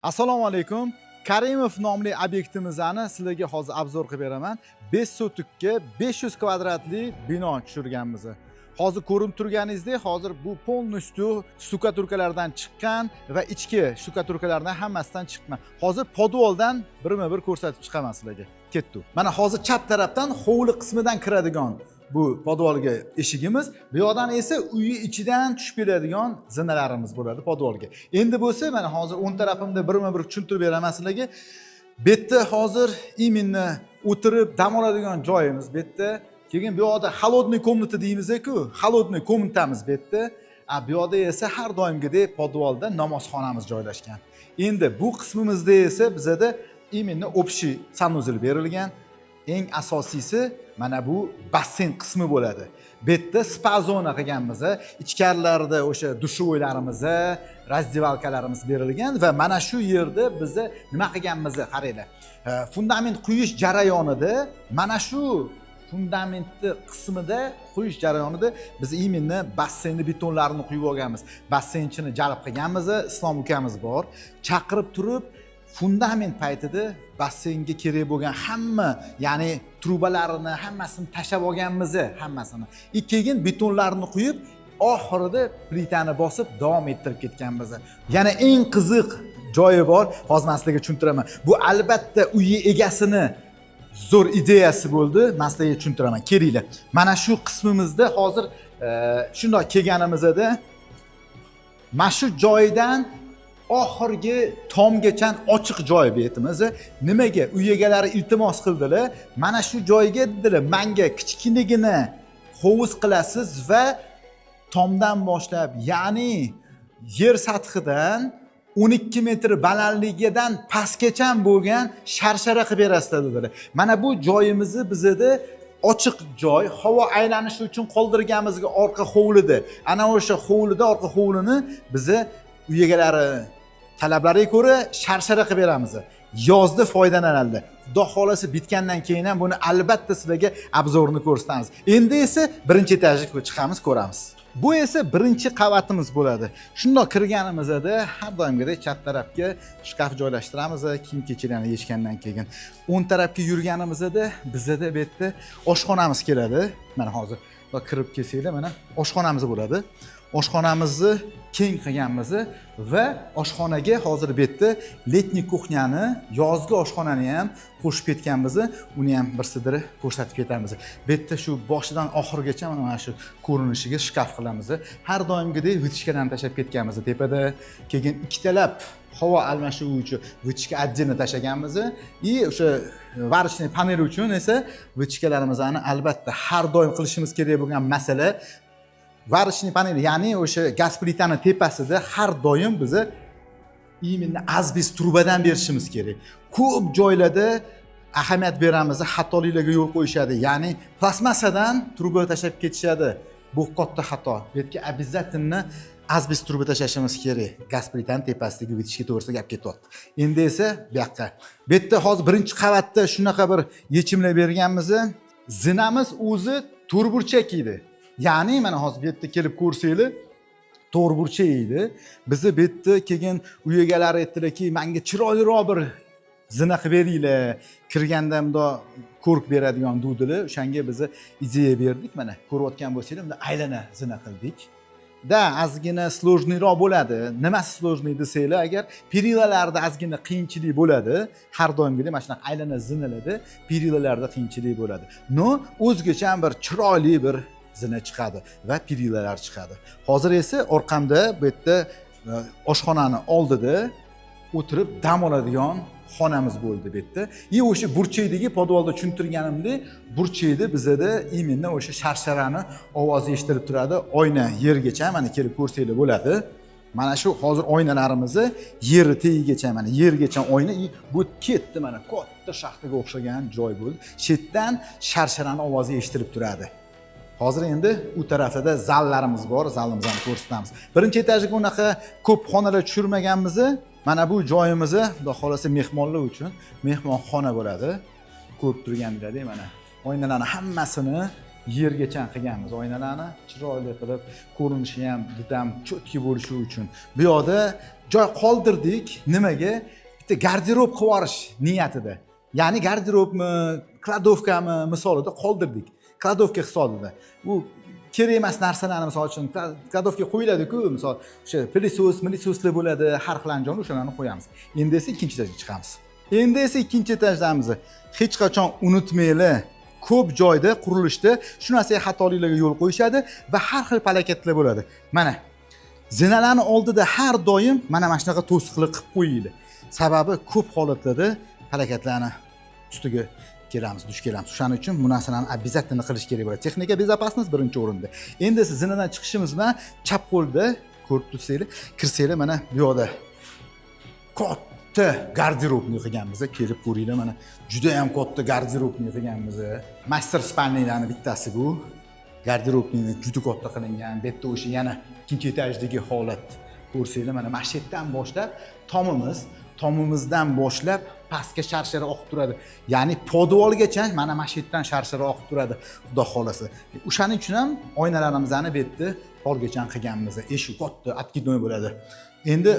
Assalomu alaykum. Karimov nomli obyektimizni sizlarga hozir obzor qilib beraman. 5 sotukka 500 kvadratli bino tushirganmiz. Hozir ko'rib turganingizdek, hozir bu polностью stukaturkalardan chiqqan va ichki stukaturkalardan hammasidan chiqqan. Hozir podvoldan birma-bir ko'rsatib chiqaman sizlarga. Ketdi. Mana hozir chap tarafdan hovli qismidan kiradigan bu podvolga eshigimiz, bu yoqdan esa uyi ichidan tushib keladigan zinalarimiz bo'ladi podvolga. Endi bo'lsa, mana hozir o'ng tarafimda birma-bir tushuntirib beraman sizlarga. Bu yerda hozir iminni o'tirib dam oladigan joyimiz bu yerda. Keyin bu yoqda холодный комната deymiz-ku, холодный комнатamiz bu yerda. Bu yoqda esa har doimgidek podvolda namozxonamiz joylashgan. Endi bu qismimizda esa bizada iminni общий sanuzel berilgan. Eng asosiysi mana bu basseyn qismi bo'ladi. Bu yerda spa zona qilganmiz. Ichkarilarda o'sha dushovoylarimiz, razdevalkalarimiz berilgan va mana shu yerda biz nima qilganmiz, qaranglar. Fundament quyish jarayonida mana shu fundamentni qismida quyish jarayonida biz iminni basseynni betonlarini quyib olganmiz. Basseynchini jalb qilganmiz, Islom ukamiz bor. Chaqirib turib fundament paytida basseynga kerak bo'lgan hamma, ya'ni trubalarini hammasini tashab olganmiz, hammasini. Keyin betonlarni quyib, oxirida plitani bosib davom ettirib ketganmiz. Yana eng qiziq joyi bor, hozir men sizlarga tushuntiraman. Bu albatta uyi egasini zo'r ideyasi bo'ldi, men sizlarga tushuntiraman. Kelinglar. Mana shu qismimizda hozir shunday kelganimizda mana shu joydan oxirgi tomgacha ochiq joy betimiz. Nimaga? Uy egalari iltimos qildilar. Mana shu joyga dedilar, menga kichkinagina hovuz qilasiz va tomdan boshlab, ya'ni yer sathidan 12 metr balandligidan pastgacha bo'lgan sharshara qilib berasizlar dedilar. Mana bu joyimizni bizda ochiq joy, havo aylanishi uchun qoldirganimizga orqa hovlida. Ana o'sha hovlida, orqa hovlini bizni uy egalari talablariga ko'ra sharshara qilib beramiz. Yozda foydalanadi. Xudo xolasa bitgandan keyin ham buni albatta sizlarga obzorini ko'rsatamiz. Endi esa birinchi etajga chiqamiz, ko'ramiz. Bu esa birinchi qavatimiz bo'ladi. Shundoq kirganimizda har doimgidek chat tarafga shkaf joylashtiramiz, kiyim kechirlarni yechgandan keyin. O'ng tarafga yurganimizda bizda bu yerda oshxonamiz keladi. Mana hozir kirib kelsanglar, mana oshxonamiz bo'ladi. Oshxonamizni keng qilganmiz va oshxonaga hozir bu yerda letniy kuxnyani, yozgi oshxonani ham qo'shib ketganmiz. Uni ham bir sidiri ko'rsatib ketamiz. Bu yerda shu boshidan oxirigacha mana shu ko'rinishiga shkaf qilamiz. Har doimgidek vitichkadan tashlab ketganmiz tepada. Keyin ikkitalab havo almashuvchi vitichka отдельно tashlaganmiz. O'sha varishniy panel uchun esa vitichkalarimizni albatta har doim qilishimiz kerak bo'lgan masala varishniy panel, ya'ni o'sha gaz plitani tepasida har doim biz iminni asbest trubadan berishimiz kerak. Ko'p joylarda ahamiyat beramiz, xatoliklarga yo'l qo'yishadi. Ya'ni plastmassadan truba tashab ketishadi. Bu katta xato. Bu yerga обязательно asbest truba tashashimiz kerak. Gaz plitani tepasidagi vitichka to'g'risida gap ketyapti. Endi esa bu yoqqa. Bu yerda hozir birinchi qavatda shunaqa bir yechimlar berganmiz. Zinamiz o'zi to'rtburchak edi. Ya'ni mana hozir bu yerda kelib ko'rsanglar, to'rtburchak edi. Bizni bu yerda keyin uy egalari aytdilarki, menga chiroyliroq bir zina qilib beringlar. Kirganda bundoq ko'rk beradigan dedilar. O'shanga biz ideya berdik. Mana ko'rayotgan bo'lsanglar, bunda aylana zina qildik. Da ozgina sложныйroq bo'ladi. Nima sложный desanglar, agar perilalarda ozgina qiyinchilik bo'ladi, har doimgidek mana shunaqa aylana zinalarda perilalarda qiyinchilik bo'ladi. No, o'zgacha bir chiroyli bir zina chiqadi va perilalar chiqadi. Hozir esa orqamda bu yerda oshxonani oldida o'tirib dam oladigan xonamiz bo'ldi bu yerda. O'sha burchakdagi podvolda tushuntirganimdek, burchakda bizda iminni o'sha sharsharani ovozi eshitilib turadi. Oyna yergacha mana kelib ko'rsanglar bo'ladi. Mana shu hozir oynalarimizni yeri tegigacha, mana yergacha oyna bu ketdi, mana katta shaxtaga o'xshagan joy bo'ldi. Chetdan sharsharani ovozi eshitilib turadi. Hozir endi u tarafida zallarimiz bor, zalimizni ko'rsatamiz. Birinchi etajga unaqa ko'p xonalar tushirmaganmiz. Mana bu joyimiz, xudo xolasa mehmonlar uchun mehmonxona bo'ladi. Ko'rib turganinglardek mana oynalarni hammasini yergacha qilganmiz oynalarni, chiroyli qilib, ko'rinishi ham juda cho'tki bo'lishi uchun. Bu yoqda joy qoldirdik. Nimaga? Bitta garderob qilib yuborish niyatida. Ya'ni garderobmi, kladovkami misolida qoldirdik. Kladovka hisobida. Bu kerak emas narsalarni misol uchun kladovka qo'yiladi-ku, misol o'sha milisoslar bo'ladi, har xil anjom o'shalarni qo'yamiz. Endi esa ikkinchi etajga chiqamiz. Endi esa ikkinchi etajdamiz. Hech qachon unutmanglar, ko'p joyda qurilishda shu narsaga xatoliklarga yo'l qo'yishadi va har xil falokatlar bo'ladi. Mana zinalarning oldida har doim mana shunaqa to'siqlik qilib qo'yinglar. Sababi ko'p holatlarda falokatlarni ustiga duch kelamiz. Shuning uchun bu narsalarni обязательно qilish kerak bo'ladi. Texnika безопасность birinchi o'rinda. Endi siz zinadan chiqishimiz bilan chap qo'lda ko'rib tursanglar, kirsanglar mana bu yoqda katta garderobni qilganmiz. Kelib ko'ringlar, mana juda ham katta garderobni qilganmiz. Master spalnilarning bittasi bu. Garderobni juda katta qilingan. Bu yerda o'sha yana ikkinchi etajdagi holat ko'rsanglar, mana mashetdan boshlab tomimizdan boshlab pastga sharshara oqib turadi. Ya'ni podvolgacha mana mashetdan sharshara oqib turadi, xudo xolasa. O'shaning uchun ham oynalarimizni bu yerda polgacha qilganmiz. Eshik katta, откидной bo'ladi. Endi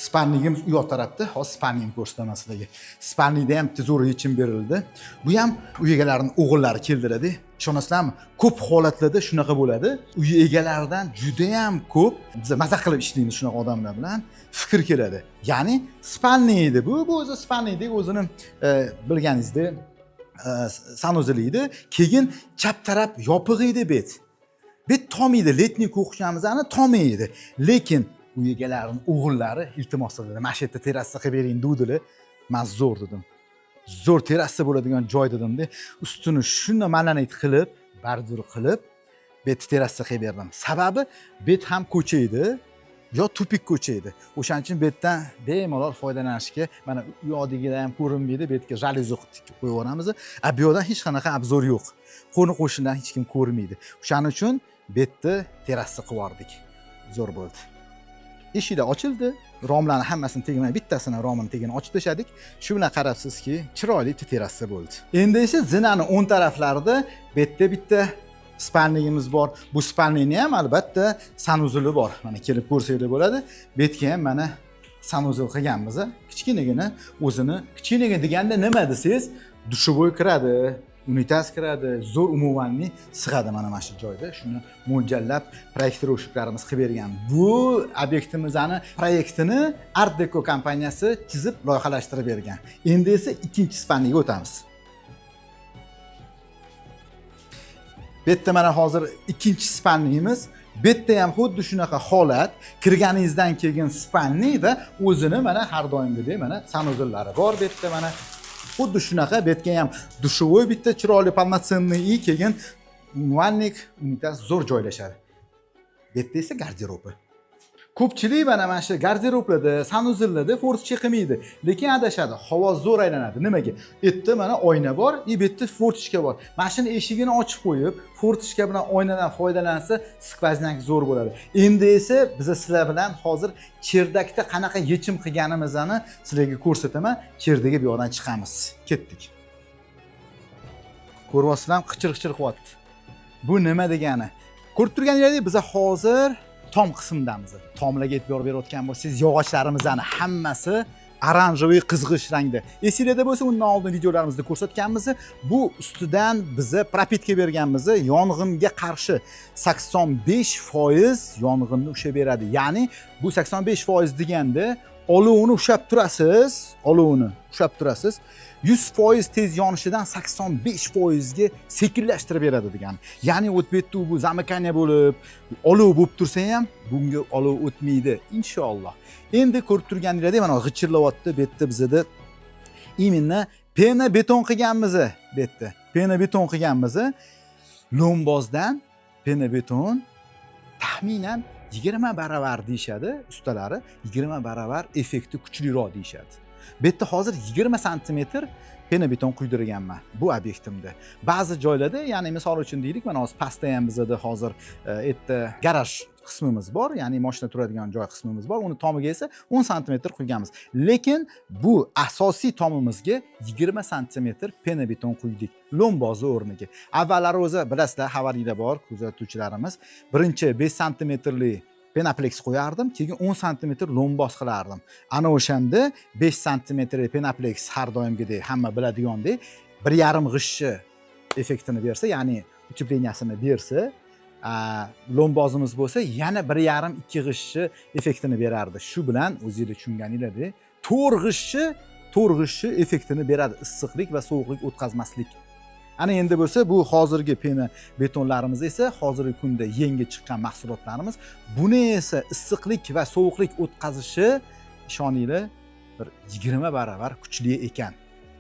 spalnigimiz u yoq tarafda, hozir spalnigini ko'rsataman sizlarga. Spalnida ham zo'r yechim berildi. Bu ham uy egalarining o'g'illari keldiradi. Ishonasizlarmi? Ko'p holatlarda shunaqa bo'ladi. Uy egalaridan juda ham ko'p biz maza qilib ishlaymiz shunaqa odamlar bilan. Fikr keladi. Ya'ni spalni edi bu o'zi spalnidek o'zini bilganingizdek sanuzil edi. Keyin chap taraf yopiq edi bet. Bet tom edi, letniy ko'xshamizani tom edi. Lekin uy egalarining o'g'illari iltimos qildi. Mana shu yerda terrasa qilib bering dedilar. Men zo'r dedim. Zo'r terrasa bo'ladigan joy dedim-da. Ustini shunday malanit qilib, bardur qilib, bet terrasa qilib berdim. Sababi bet ham ko'cha edi. Yo tupik ko'cha edi. O'shaning uchun betdan bemalol foydalanishga, mana u yoqdagilar ham ko'rinmaydi, betga jaluzi qo'yib yuboramiz. Bu yoqdan hech qanaqa obzor yo'q. Qo'ni-qo'shnilar hech kim ko'rmaydi. O'shaning uchun betni terrasa qilib yubordik. Zo'r bo'ldi. Eshiklar ochildi. Romlarni hammasini tegmay, bittasini romini tegini ochib tashladik. Shu bilan qarabsizki, chiroyli terrasa bo'ldi. Endi esa zinaning o'ng taraflarida bitta spalnigimiz bor. Bu spalnini ham albatta sanuzuli bor. Mana kelib ko'rsanglar bo'ladi. Betga ham mana sanuzul qilganmiz. Kichkinagina o'zini, kichkinaga deganda nima desangiz, dushovoy kiradi, unitaz kiradi, zo'r umumanli sig'adi mana shu joyda. Shuni mo'ljallab proyektirovщикlarimiz qilib bergan. Bu obyektimizning proyektini Art Deco kompaniyasi chizib loyihalashtirib bergan. Endi esa ikkinchi spalniga o'tamiz. Bu yerda mana hozir ikkinchi spalnimiz. Bu yerda ham xuddi shunaqa holat. Kirganingizdan keyin spalni va o'zini mana har doimgidek mana sanuzullari bor bu yerda mana. Xuddi shunaqa bu yerga ham dushovoy bitta chiroyli полноценный keyin vannik unitaz zo'r joylashadi. Bu yerda esa garderobi. Ko'pchilik mana shu garderoblarda, sanuzillarda fortchka qilmaydi, lekin adashadi. Havo zo'r aylanadi. Nimaga? Yerda mana oyna bor, bu yerda fortchka bor. Mashina eshigini ochib qo'yib, fortchka bilan oynadan foydalansa, skvoznak zo'r bo'ladi. Endi esa biz sizlar bilan hozir cherdakda qanaqa yechim qilganimizni sizlarga ko'rsataman. Cherdaga bu yoqdan chiqamiz. Ketdik. Ko'ryapsizlar, qichir-qichir qilyapti. Bu nima degani? Ko'rib turganingizdek, biz hozir tom qismdamiz. Tomlarga e'tibor berayotgan bo'lsangiz, yog'ochlarimizning hammasi oranjoviy qizg'ish rangda. Esingizda bo'lsa, undan oldin videolarimizda ko'rsatganmiz. Bu ustidan biza propitka berganmiz. Yong'inga qarshi 85% yong'inni ushlab beradi. Ya'ni bu 85% deganda olovni ushlab turasiz. 100% tez yonishidan 85% ga sekinlashtirib beradi degan. Ya'ni o'tbetda bu zamikaniya bo'lib, olov bo'lib tursa ham bunga olov o'tmaydi inshaalloh. Endi ko'rib turganingizdek mana g'ichirlayapti bu yerda bizda именно pena beton qilganmiz bu yerda. Pena beton qilganmiz. Lombozdan pena beton taxminan 20 baravar deyshadi ustalari, 20 baravar effekti kuchliroq deyshadi. Bu yerda hozir 20 sm pena beton quydirganman bu obyektimda. Ba'zi joylarda, ya'ni misol uchun deylik, mana hozir pastda ham bizda hozir yerda garaj qismimiz bor, ya'ni mashina turadigan joy qismimiz bor. Uni tomiga esa 10 sm quyganmiz. Lekin bu asosiy tomimizga 20 sm pena beton quydik. Lombozi o'rniga. Avvallari o'zi bilasizlar, xabarida bor kuzatuvchilarimiz. Birinchi 5 sm penaplex qo'yardim, keyin 10 sm lomboz qilardim. Ana o'shanda 5 sm penaplex har doimgidek hamma biladigandek 1,5 g'ishchi effektini bersa, ya'ni uchepleniyasini bersa, lombozimiz bo'lsa yana 1,5-2 g'ishchi effektini berardi. Shu bilan o'zingizlar tushunganinglardek, 4 g'ishchi effektini beradi, issiqlik va sovuqlik o'tkazmaslik. Ana endi bo'lsa, bu hozirgi pena betonlarimiz esa hozirgi kunda yangi chiqqan mahsulotlarimiz. Buni esa issiqlik va sovuqlik o'tkazishi, ishoninglar, bir 20 barobar kuchli ekan.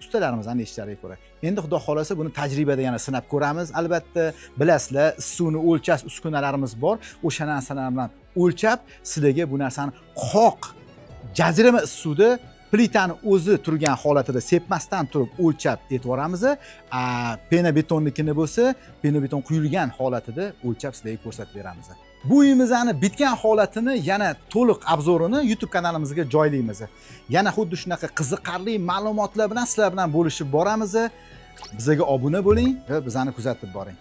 Ustalarimizning eshitishlariga ko'ra. Endi xudo xolasa buni tajribada yana sinab ko'ramiz. Albatta, bilasizlar, issuvni o'lchash uskunalarimiz bor. O'sha narsalar bilan o'lchab, sizlarga bu narsani qoq jazirama issuvda plitani o'zi turgan holatida sepmasdan turib o'lchab aytvoramiz. Pena betonnikini bo'lsa, pena beton quyilgan holatida o'lchab sizlarga ko'rsatib beramiz. Bu uyimizni bitgan holatini yana to'liq obzorini YouTube kanalimizga joylaymiz. Yana xuddi shunaqa qiziqarli ma'lumotlar bilan sizlar bilan bo'lishib boramiz. Bizga obuna bo'ling va bizani kuzatib boring.